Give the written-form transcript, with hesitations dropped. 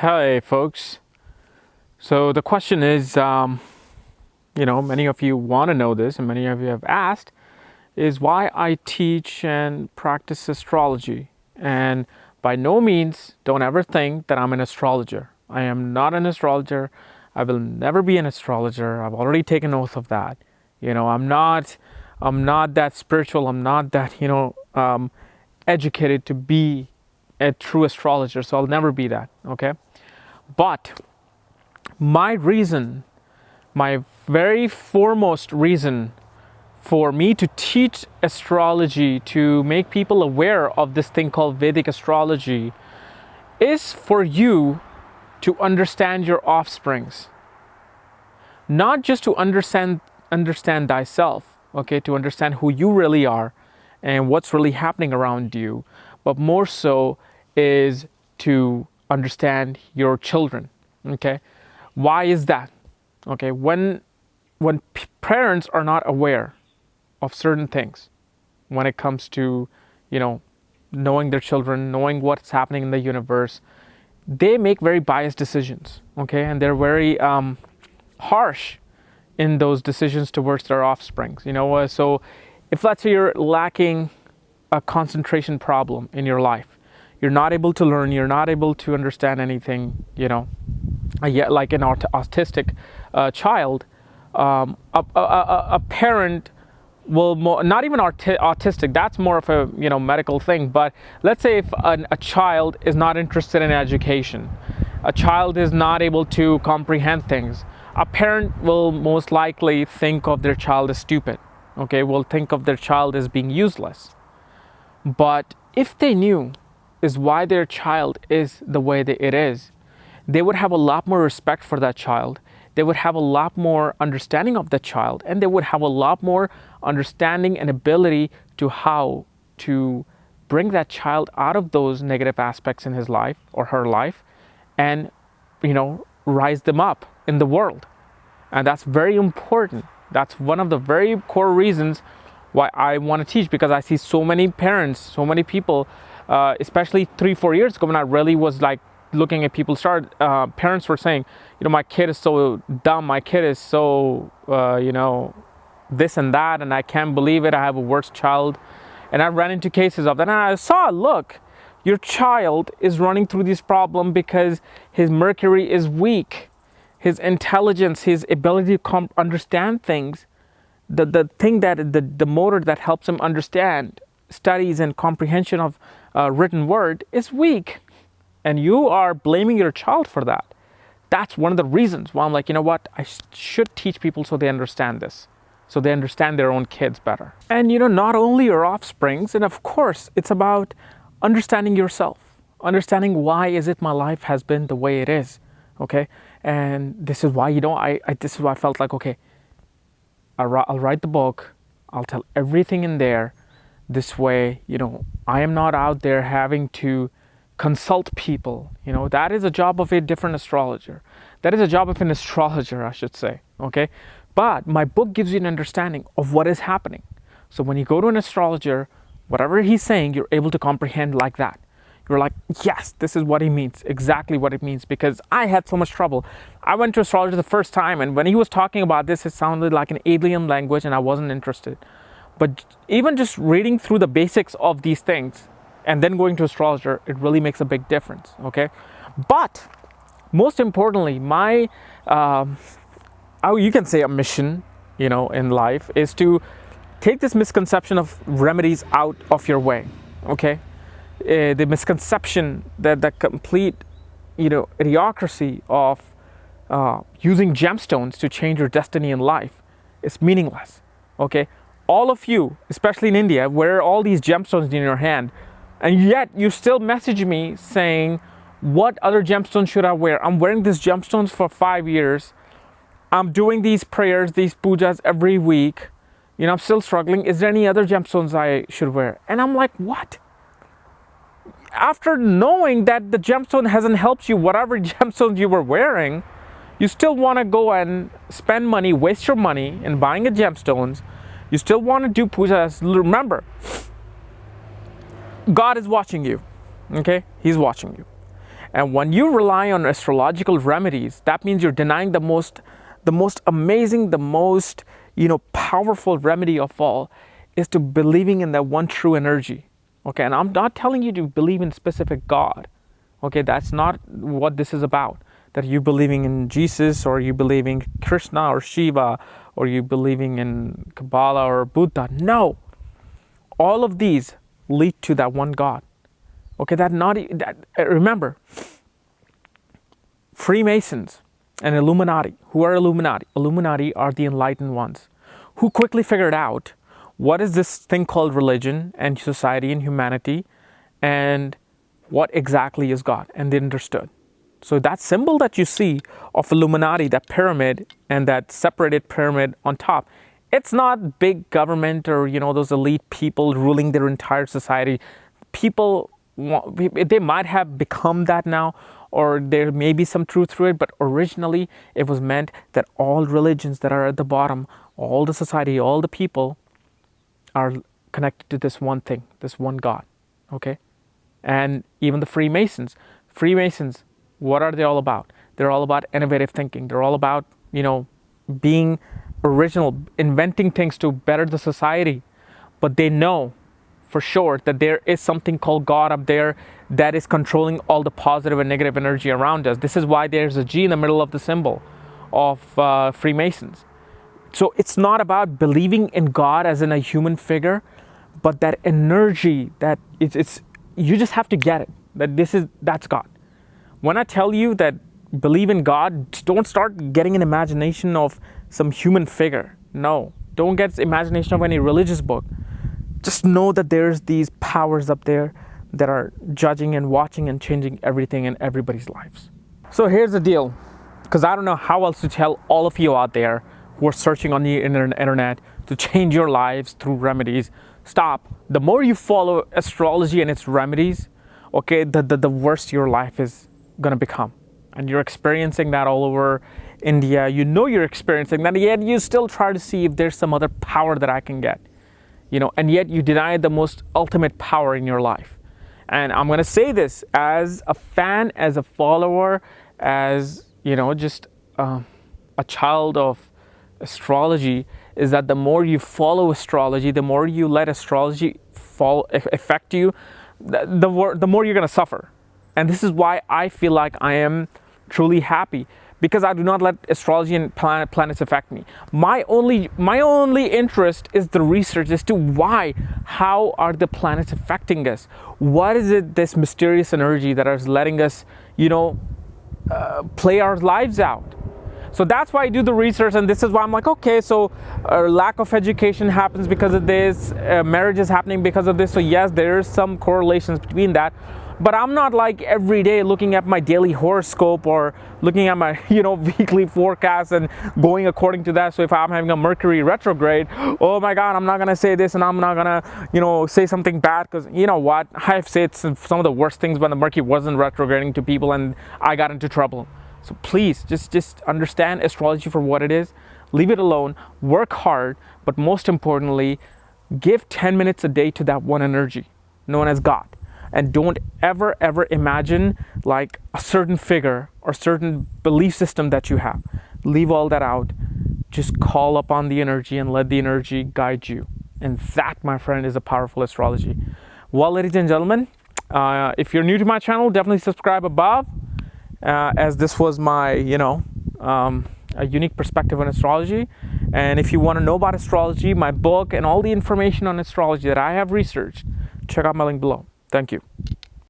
Hi, folks. So the question is, many of you want to know this, and many of you have asked, is why I teach and practice astrology. And by no means, don't ever think that I'm an astrologer. I am not an astrologer. I will never be an astrologer. I've already taken oath of that. I'm not that spiritual. I'm not that, educated to be a true astrologer. So I'll never be that. Okay. But my very foremost reason for me to teach astrology, to make people aware of this thing called Vedic astrology, is for you to understand your offsprings. Not just to understand thyself, okay, to understand who you really are and what's really happening around you, but more so is to understand your children. Okay, why is that? Okay, when parents are not aware of certain things, when it comes to knowing their children, knowing what's happening in the universe, they make very biased decisions. Okay, and they're very harsh in those decisions towards their offsprings. So if let's say you're lacking a concentration problem in your life, you're not able to learn, you're not able to understand anything, like an autistic child, a parent will not even autistic, that's more of a medical thing, but let's say if a child is not interested in education, a child is not able to comprehend things, a parent will most likely think of their child as stupid, okay, will think of their child as being useless. But if they knew is why their child is the way that it is, they would have a lot more respect for that child. They would have a lot more understanding of that child, and they would have a lot more understanding and ability to how to bring that child out of those negative aspects in his life or her life and, rise them up in the world. And that's very important. That's one of the very core reasons why I want to teach, because I see so many parents, so many people, especially 3-4 years ago when I really was like looking at people parents were saying, my kid is so dumb, my kid is so, this and that, and I can't believe it, I have a worse child. And I ran into cases of that, and I saw, look, your child is running through this problem because his Mercury is weak. His intelligence, his ability to understand things, the thing that the motor that helps him understand studies and comprehension of written word is weak, and you are blaming your child for that. That's one of the reasons why I'm like, I should teach people so they understand this, so they understand their own kids better. And not only your offsprings, and of course it's about understanding yourself, understanding why is it my life has been the way it is. Okay, and this is why this is why I felt like, okay, I'll write the book, I'll tell everything in there. This way, I am not out there having to consult people. That is a job of a different astrologer. That is a job of an astrologer, I should say. Okay, but my book gives you an understanding of what is happening. So when you go to an astrologer, whatever he's saying, you're able to comprehend like that. You're like, yes, this is what he means, exactly what it means, because I had so much trouble. I went to astrologer the first time, and when he was talking about this, it sounded like an alien language, and I wasn't interested. But even just reading through the basics of these things and then going to astrologer, it really makes a big difference, okay? But most importantly, my, you can say a mission, in life is to take this misconception of remedies out of your way, okay? The misconception that the complete, idiocracy of using gemstones to change your destiny in life is meaningless, okay? All of you, especially in India, wear all these gemstones in your hand, and yet you still message me saying, what other gemstones should I wear? I'm wearing these gemstones for 5 years. I'm doing these prayers, these pujas every week. I'm still struggling. Is there any other gemstones I should wear? And I'm like, what? After knowing that the gemstone hasn't helped you, whatever gemstones you were wearing, you still want to go and spend money, waste your money in buying a gemstones. You still want to do pujas. Remember, God is watching you, okay? He's watching you. And when you rely on astrological remedies, that means you're denying the most amazing, the most, powerful remedy of all is to believing in that one true energy. Okay, and I'm not telling you to believe in specific God. Okay, that's not what this is about. That you believing in Jesus, or you believing Krishna or Shiva, or you believing in Kabbalah or Buddha. No, all of these lead to that one God. Okay, remember, Freemasons and Illuminati. Who are Illuminati? Illuminati are the enlightened ones who quickly figured out what is this thing called religion and society and humanity, and what exactly is God, and they understood. So that symbol that you see of Illuminati, that pyramid and that separated pyramid on top, it's not big government or, those elite people ruling their entire society. They might have become that now, or there may be some truth to it, but originally it was meant that all religions that are at the bottom, all the society, all the people are connected to this one thing, this one God, okay? And even the Freemasons, what are they all about? They're all about innovative thinking. They're all about, being original, inventing things to better the society. But they know for sure that there is something called God up there that is controlling all the positive and negative energy around us. This is why there's a G in the middle of the symbol of Freemasons. So it's not about believing in God as in a human figure, but that energy that it's you just have to get it, that's God. When I tell you that believe in God, don't start getting an imagination of some human figure. No, don't get imagination of any religious book. Just know that there's these powers up there that are judging and watching and changing everything in everybody's lives. So here's the deal, because I don't know how else to tell all of you out there who are searching on the internet to change your lives through remedies. Stop. The more you follow astrology and its remedies, okay, the worse your life is going to become. And you're experiencing that all over India. You're experiencing that, yet you still try to see if there's some other power that I can get. And yet you deny the most ultimate power in your life. And I'm going to say this as a fan, as a follower, as, just a child of astrology, is that the more you follow astrology, the more you let astrology affect you, the more you're going to suffer. And this is why I feel like I am truly happy, because I do not let astrology and planets affect me. My only interest is the research as to how are the planets affecting us? What is it, this mysterious energy that is letting us, play our lives out? So that's why I do the research, and this is why I'm like, okay, so lack of education happens because of this, marriage is happening because of this. So yes, there's some correlations between that. But I'm not like every day looking at my daily horoscope or looking at my, weekly forecast and going according to that. So if I'm having a Mercury retrograde, oh my God, I'm not going to say this and I'm not going to, say something bad, because you know what? I've said some of the worst things when the Mercury wasn't retrograding to people and I got into trouble. So please just understand astrology for what it is. Leave it alone, work hard, but most importantly, give 10 minutes a day to that one energy known as God. And don't ever imagine like a certain figure or certain belief system that you have. Leave all that out. Just call upon the energy and let the energy guide you. And that, my friend, is a powerful astrology. Well, ladies and gentlemen, if you're new to my channel, definitely subscribe above, as this was my, a unique perspective on astrology. And if you want to know about astrology, my book, and all the information on astrology that I have researched, check out my link below. Thank you.